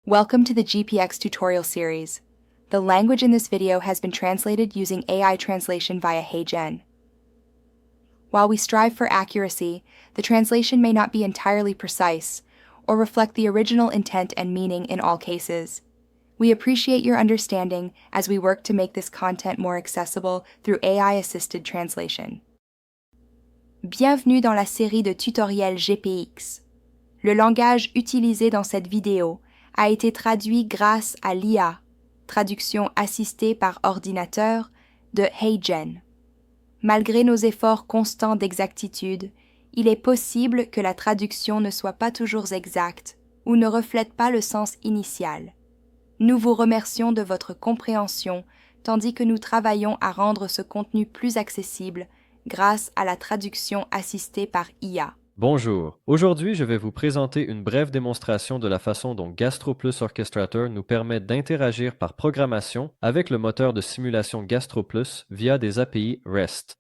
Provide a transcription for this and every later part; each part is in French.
Welcome to the GPX tutorial series. The language in this video has been translated using AI translation via HeyGen. While we strive for accuracy, the translation may not be entirely precise or reflect the original intent and meaning in all cases. We appreciate your understanding as we work to make this content more accessible through AI-assisted translation. Bienvenue dans la série de tutoriels GPX. Le langage utilisé dans cette vidéo a été traduit grâce à l'IA, traduction assistée par ordinateur, de HeyGen. Malgré nos efforts constants d'exactitude, il est possible que la traduction ne soit pas toujours exacte ou ne reflète pas le sens initial. Nous vous remercions de votre compréhension tandis que nous travaillons à rendre ce contenu plus accessible grâce à la traduction assistée par IA. Bonjour, aujourd'hui je vais vous présenter une brève démonstration de la façon dont GastroPlus Orchestrator nous permet d'interagir par programmation avec le moteur de simulation GastroPlus via des API REST.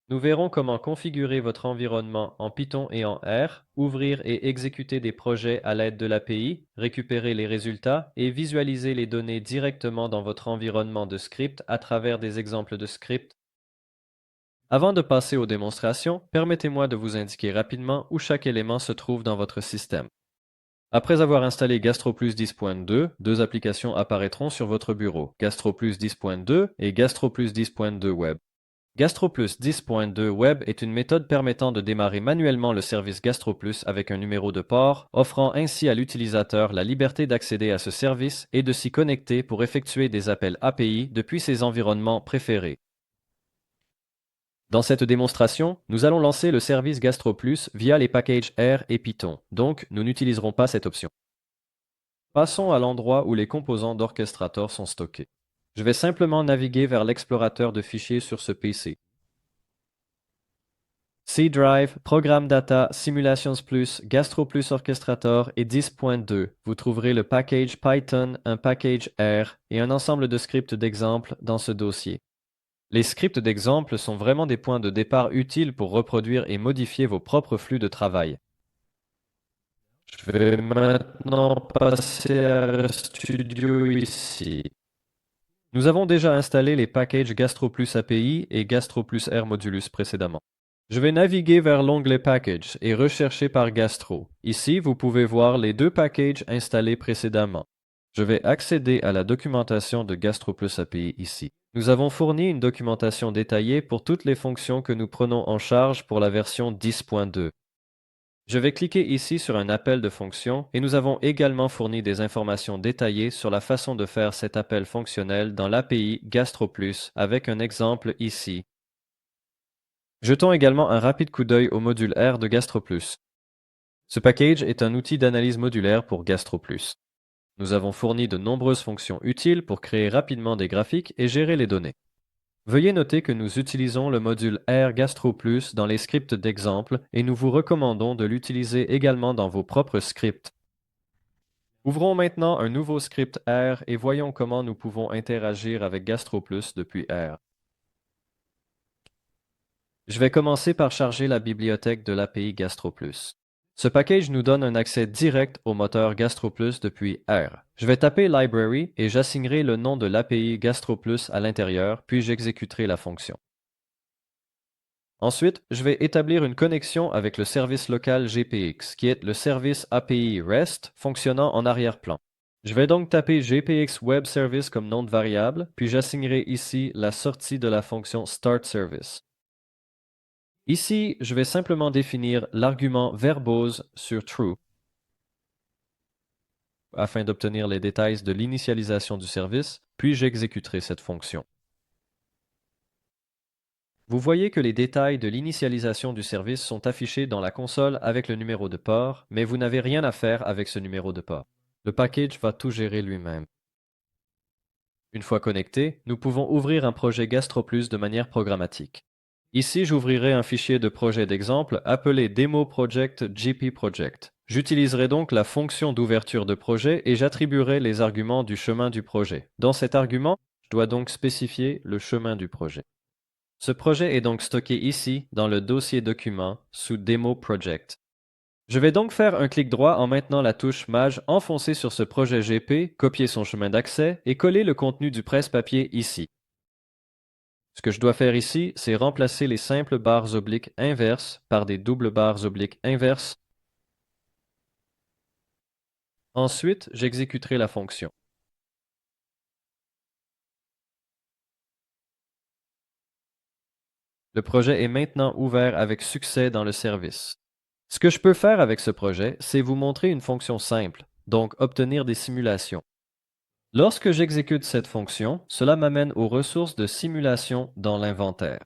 Nous verrons comment configurer votre environnement en Python et en R, ouvrir et exécuter des projets à l'aide de l'API, récupérer les résultats et visualiser les données directement dans votre environnement de script à travers des exemples de scripts. Avant de passer aux démonstrations, permettez-moi de vous indiquer rapidement où chaque élément se trouve dans votre système. Après avoir installé GastroPlus 10.2, deux applications apparaîtront sur votre bureau, GastroPlus 10.2 et GastroPlus 10.2 Web. GastroPlus 10.2 Web est une méthode permettant de démarrer manuellement le service GastroPlus avec un numéro de port, offrant ainsi à l'utilisateur la liberté d'accéder à ce service et de s'y connecter pour effectuer des appels API depuis ses environnements préférés. Dans cette démonstration, nous allons lancer le service GastroPlus via les packages R et Python, donc nous n'utiliserons pas cette option. Passons à l'endroit où les composants d'Orchestrator sont stockés. Je vais simplement naviguer vers l'explorateur de fichiers sur ce PC. C Drive, Programme Data, Simulations Plus, GastroPlus Orchestrator et 10.2. Vous trouverez le package Python, un package R et un ensemble de scripts d'exemple dans ce dossier. Les scripts d'exemple sont vraiment des points de départ utiles pour reproduire et modifier vos propres flux de travail. Je vais maintenant passer à RStudio ici. Nous avons déjà installé les packages GastroPlus API et GastroPlus R Modulus précédemment. Je vais naviguer vers l'onglet Package et rechercher par Gastro. Ici, vous pouvez voir les deux packages installés précédemment. Je vais accéder à la documentation de GastroPlus API ici. Nous avons fourni une documentation détaillée pour toutes les fonctions que nous prenons en charge pour la version 10.2. Je vais cliquer ici sur un appel de fonction et nous avons également fourni des informations détaillées sur la façon de faire cet appel fonctionnel dans l'API GastroPlus avec un exemple ici. Jetons également un rapide coup d'œil au module R de GastroPlus. Ce package est un outil d'analyse modulaire pour GastroPlus. Nous avons fourni de nombreuses fonctions utiles pour créer rapidement des graphiques et gérer les données. Veuillez noter que nous utilisons le module R GastroPlus dans les scripts d'exemple et nous vous recommandons de l'utiliser également dans vos propres scripts. Ouvrons maintenant un nouveau script R et voyons comment nous pouvons interagir avec GastroPlus depuis R. Je vais commencer par charger la bibliothèque de l'API GastroPlus. Ce package nous donne un accès direct au moteur GastroPlus depuis R. Je vais taper Library et j'assignerai le nom de l'API GastroPlus à l'intérieur, puis j'exécuterai la fonction. Ensuite, je vais établir une connexion avec le service local GPX, qui est le service API REST fonctionnant en arrière-plan. Je vais donc taper GPX Web Service comme nom de variable, puis j'assignerai ici la sortie de la fonction Start Service. Ici, je vais simplement définir l'argument verbose sur true afin d'obtenir les détails de l'initialisation du service, puis j'exécuterai cette fonction. Vous voyez que les détails de l'initialisation du service sont affichés dans la console avec le numéro de port, mais vous n'avez rien à faire avec ce numéro de port. Le package va tout gérer lui-même. Une fois connecté, nous pouvons ouvrir un projet GastroPlus de manière programmatique. Ici, j'ouvrirai un fichier de projet d'exemple appelé DemoProject.gp.project. J'utiliserai donc la fonction d'ouverture de projet et j'attribuerai les arguments du chemin du projet. Dans cet argument, je dois donc spécifier le chemin du projet. Ce projet est donc stocké ici dans le dossier document sous DemoProject. Je vais donc faire un clic droit en maintenant la touche Maj enfoncée sur ce projet GP, copier son chemin d'accès et coller le contenu du presse-papier ici. Ce que je dois faire ici, c'est remplacer les simples barres obliques inverses par des doubles barres obliques inverses. Ensuite, j'exécuterai la fonction. Le projet est maintenant ouvert avec succès dans le service. Ce que je peux faire avec ce projet, c'est vous montrer une fonction simple, donc obtenir des simulations. Lorsque j'exécute cette fonction, cela m'amène aux ressources de simulation dans l'inventaire.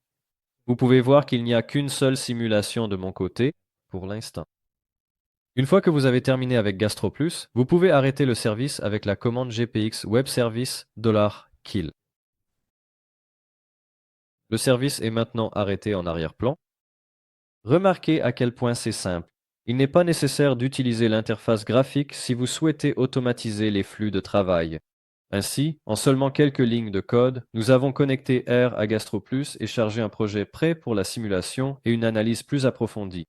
Vous pouvez voir qu'il n'y a qu'une seule simulation de mon côté pour l'instant. Une fois que vous avez terminé avec GastroPlus, vous pouvez arrêter le service avec la commande GPX Web Service $kill. Le service est maintenant arrêté en arrière-plan. Remarquez à quel point c'est simple. Il n'est pas nécessaire d'utiliser l'interface graphique si vous souhaitez automatiser les flux de travail. Ainsi, en seulement quelques lignes de code, nous avons connecté R à GastroPlus et chargé un projet prêt pour la simulation et une analyse plus approfondie.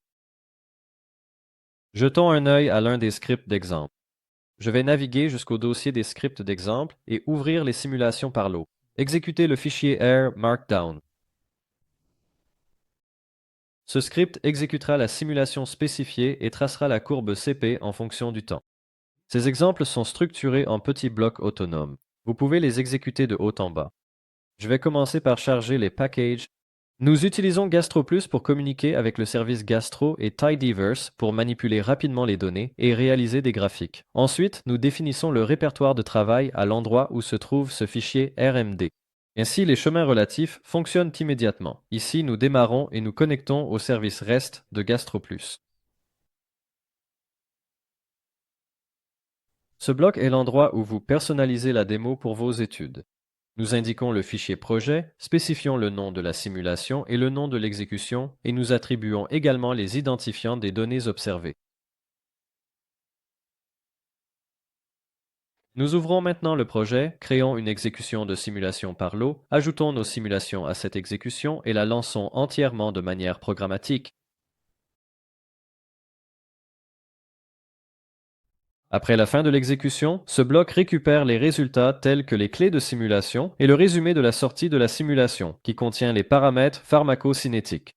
Jetons un œil à l'un des scripts d'exemple. Je vais naviguer jusqu'au dossier des scripts d'exemple et ouvrir les simulations par lot. Exécutez le fichier R Markdown. Ce script exécutera la simulation spécifiée et tracera la courbe CP en fonction du temps. Ces exemples sont structurés en petits blocs autonomes. Vous pouvez les exécuter de haut en bas. Je vais commencer par charger les packages. Nous utilisons GastroPlus pour communiquer avec le service Gastro et Tidyverse pour manipuler rapidement les données et réaliser des graphiques. Ensuite, nous définissons le répertoire de travail à l'endroit où se trouve ce fichier RMD. Ainsi, les chemins relatifs fonctionnent immédiatement. Ici, nous démarrons et nous connectons au service REST de GastroPlus. Ce bloc est l'endroit où vous personnalisez la démo pour vos études. Nous indiquons le fichier projet, spécifions le nom de la simulation et le nom de l'exécution, et nous attribuons également les identifiants des données observées. Nous ouvrons maintenant le projet, créons une exécution de simulation par lot, ajoutons nos simulations à cette exécution et la lançons entièrement de manière programmatique. Après la fin de l'exécution, ce bloc récupère les résultats tels que les clés de simulation et le résumé de la sortie de la simulation, qui contient les paramètres pharmacocinétiques.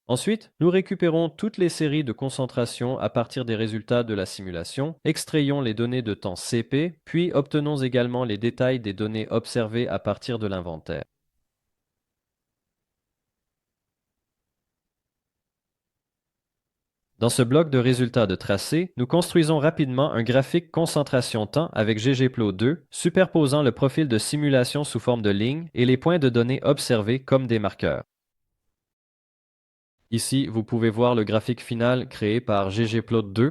Ensuite, nous récupérons toutes les séries de concentration à partir des résultats de la simulation, extrayons les données de temps CP, puis obtenons également les détails des données observées à partir de l'inventaire. Dans ce bloc de résultats de tracé, nous construisons rapidement un graphique concentration-temps avec ggplot2, superposant le profil de simulation sous forme de lignes et les points de données observés comme des marqueurs. Ici, vous pouvez voir le graphique final créé par ggplot2.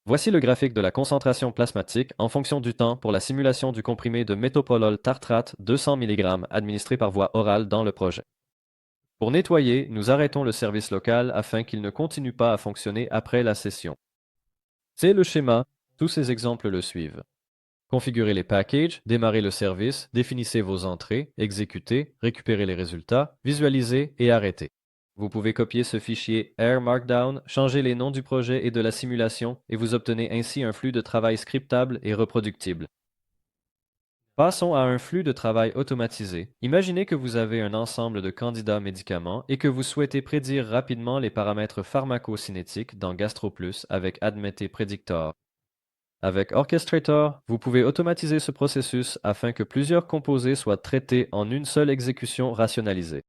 Voici le graphique de la concentration plasmatique en fonction du temps pour la simulation du comprimé de métopolol tartrate 200 mg administré par voie orale dans le projet. Pour nettoyer, nous arrêtons le service local afin qu'il ne continue pas à fonctionner après la session. C'est le schéma, tous ces exemples le suivent. Configurez les packages, démarrez le service, définissez vos entrées, exécutez, récupérez les résultats, visualisez et arrêtez. Vous pouvez copier ce fichier R Markdown, changer les noms du projet et de la simulation et vous obtenez ainsi un flux de travail scriptable et reproductible. Passons à un flux de travail automatisé. Imaginez que vous avez un ensemble de candidats médicaments et que vous souhaitez prédire rapidement les paramètres pharmacocinétiques dans GastroPlus avec Admete Predictor. Avec Orchestrator, vous pouvez automatiser ce processus afin que plusieurs composés soient traités en une seule exécution rationalisée.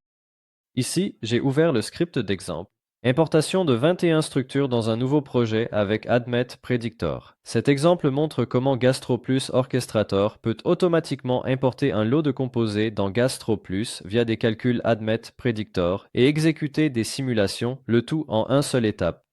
Ici, j'ai ouvert le script d'exemple. Importation de 21 structures dans un nouveau projet avec Admete Predictor. Cet exemple montre comment GastroPlus Orchestrator peut automatiquement importer un lot de composés dans GastroPlus via des calculs Admete Predictor et exécuter des simulations, le tout en une seule étape.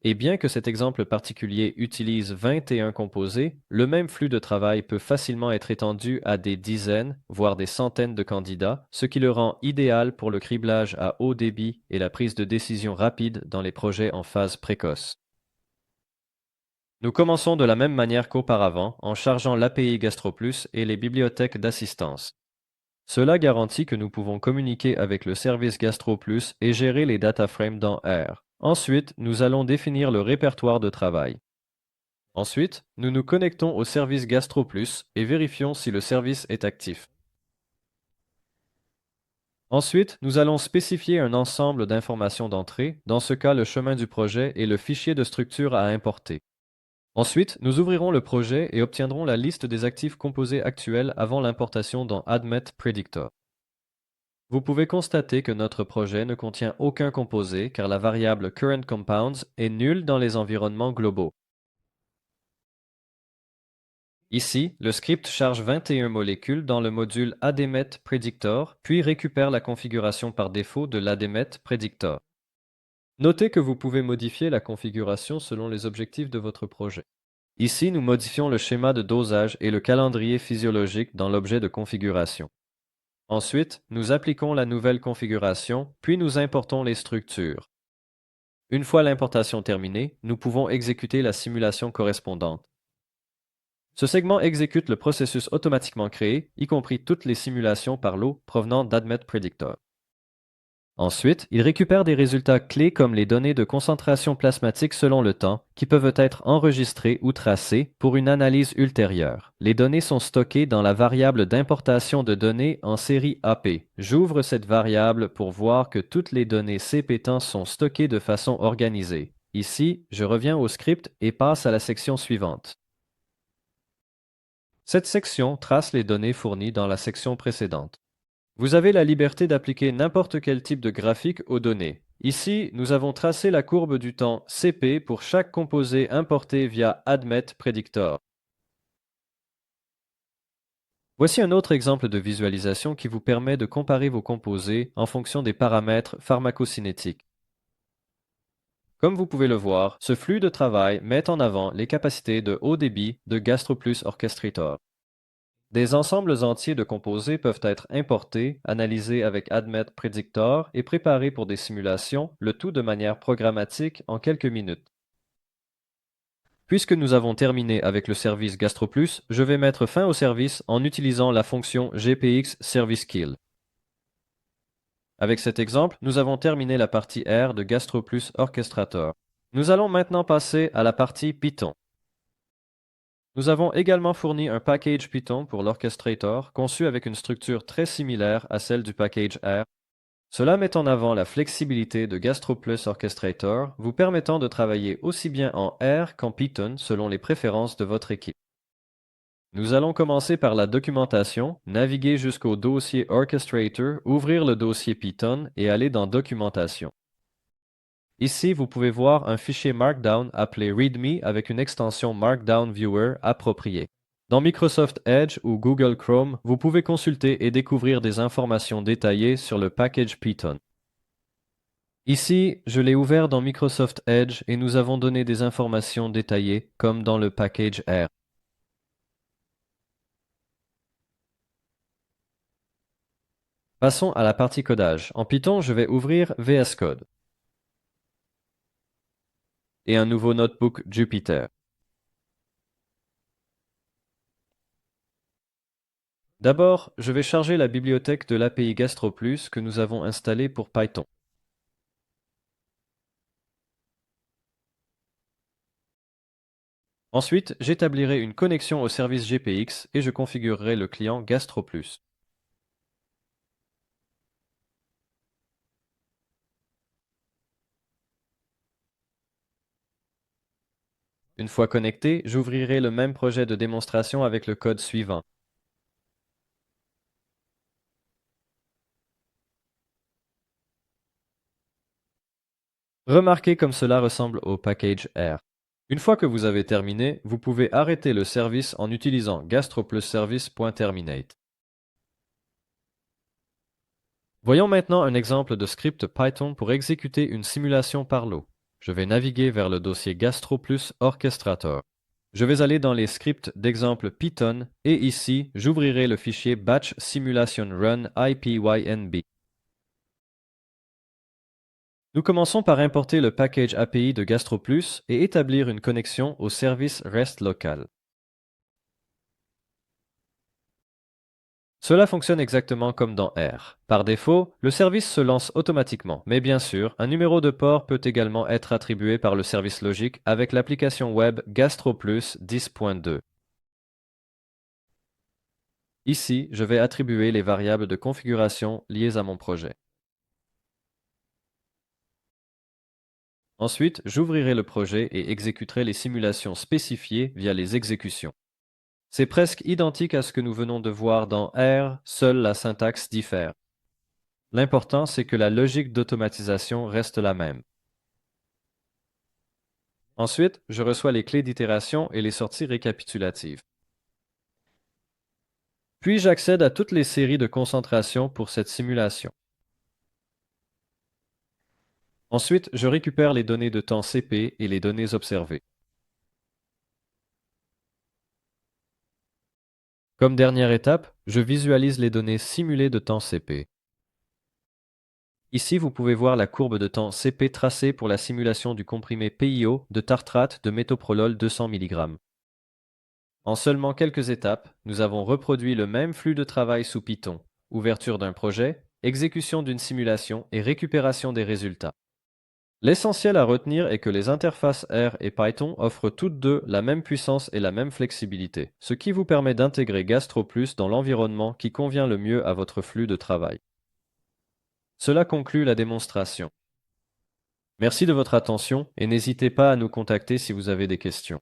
Et bien que cet exemple particulier utilise 21 composés, le même flux de travail peut facilement être étendu à des dizaines, voire des centaines de candidats, ce qui le rend idéal pour le criblage à haut débit et la prise de décision rapide dans les projets en phase précoce. Nous commençons de la même manière qu'auparavant en chargeant l'API GastroPlus et les bibliothèques d'assistance. Cela garantit que nous pouvons communiquer avec le service GastroPlus et gérer les data frames dans R. Ensuite, nous allons définir le répertoire de travail. Ensuite, nous nous connectons au service GastroPlus et vérifions si le service est actif. Ensuite, nous allons spécifier un ensemble d'informations d'entrée, dans ce cas le chemin du projet et le fichier de structure à importer. Ensuite, nous ouvrirons le projet et obtiendrons la liste des actifs composés actuels avant l'importation dans ADMET Predictor. Vous pouvez constater que notre projet ne contient aucun composé car la variable Current Compounds est nulle dans les environnements globaux. Ici, le script charge 21 molécules dans le module ADMET Predictor, puis récupère la configuration par défaut de l'ADMET Predictor. Notez que vous pouvez modifier la configuration selon les objectifs de votre projet. Ici, nous modifions le schéma de dosage et le calendrier physiologique dans l'objet de configuration. Ensuite, nous appliquons la nouvelle configuration, puis nous importons les structures. Une fois l'importation terminée, nous pouvons exécuter la simulation correspondante. Ce segment exécute le processus automatiquement créé, y compris toutes les simulations par lot provenant d'ADMET Predictor. Ensuite, il récupère des résultats clés comme les données de concentration plasmatique selon le temps, qui peuvent être enregistrées ou tracées pour une analyse ultérieure. Les données sont stockées dans la variable d'importation de données en série AP. J'ouvre cette variable pour voir que toutes les données CP-temps sont stockées de façon organisée. Ici, je reviens au script et passe à la section suivante. Cette section trace les données fournies dans la section précédente. Vous avez la liberté d'appliquer n'importe quel type de graphique aux données. Ici, nous avons tracé la courbe du temps CP pour chaque composé importé via ADMET Predictor. Voici un autre exemple de visualisation qui vous permet de comparer vos composés en fonction des paramètres pharmacocinétiques. Comme vous pouvez le voir, ce flux de travail met en avant les capacités de haut débit de GastroPlus Orchestrator. Des ensembles entiers de composés peuvent être importés, analysés avec ADMET Predictor et préparés pour des simulations, le tout de manière programmatique en quelques minutes. Puisque nous avons terminé avec le service GastroPlus, je vais mettre fin au service en utilisant la fonction GPX Service Kill. Avec cet exemple, nous avons terminé la partie R de GastroPlus Orchestrator. Nous allons maintenant passer à la partie Python. Nous avons également fourni un package Python pour l'Orchestrator conçu avec une structure très similaire à celle du package R. Cela met en avant la flexibilité de GastroPlus Orchestrator, vous permettant de travailler aussi bien en R qu'en Python selon les préférences de votre équipe. Nous allons commencer par la documentation, naviguer jusqu'au dossier Orchestrator, ouvrir le dossier Python et aller dans Documentation. Ici, vous pouvez voir un fichier Markdown appelé README avec une extension Markdown Viewer appropriée. Dans Microsoft Edge ou Google Chrome, vous pouvez consulter et découvrir des informations détaillées sur le package Python. Ici, je l'ai ouvert dans Microsoft Edge et nous avons donné des informations détaillées comme dans le package R. Passons à la partie codage. En Python, je vais ouvrir VS Code et un nouveau notebook Jupyter. D'abord, je vais charger la bibliothèque de l'API GastroPlus que nous avons installée pour Python. Ensuite, j'établirai une connexion au service GPX et je configurerai le client GastroPlus. Une fois connecté, j'ouvrirai le même projet de démonstration avec le code suivant. Remarquez comme cela ressemble au package R. Une fois que vous avez terminé, vous pouvez arrêter le service en utilisant gastroplusservice.terminate. Voyons maintenant un exemple de script Python pour exécuter une simulation par lot. Je vais naviguer vers le dossier GastroPlus Orchestrator. Je vais aller dans les scripts d'exemple Python et ici, j'ouvrirai le fichier Batch Simulation Run IPYNB. Nous commençons par importer le package API de GastroPlus et établir une connexion au service REST local. Cela fonctionne exactement comme dans R. Par défaut, le service se lance automatiquement, mais bien sûr, un numéro de port peut également être attribué par le service logique avec l'application web GastroPlus 10.2. Ici, je vais attribuer les variables de configuration liées à mon projet. Ensuite, j'ouvrirai le projet et exécuterai les simulations spécifiées via les exécutions. C'est presque identique à ce que nous venons de voir dans R, seule la syntaxe diffère. L'important, c'est que la logique d'automatisation reste la même. Ensuite, je reçois les clés d'itération et les sorties récapitulatives. Puis j'accède à toutes les séries de concentration pour cette simulation. Ensuite, je récupère les données de temps CP et les données observées. Comme dernière étape, je visualise les données simulées de temps CP. Ici, vous pouvez voir la courbe de temps CP tracée pour la simulation du comprimé PiO de tartrate de métoprolol 200 mg. En seulement quelques étapes, nous avons reproduit le même flux de travail sous Python: ouverture d'un projet, exécution d'une simulation et récupération des résultats. L'essentiel à retenir est que les interfaces R et Python offrent toutes deux la même puissance et la même flexibilité, ce qui vous permet d'intégrer GastroPlus dans l'environnement qui convient le mieux à votre flux de travail. Cela conclut la démonstration. Merci de votre attention et n'hésitez pas à nous contacter si vous avez des questions.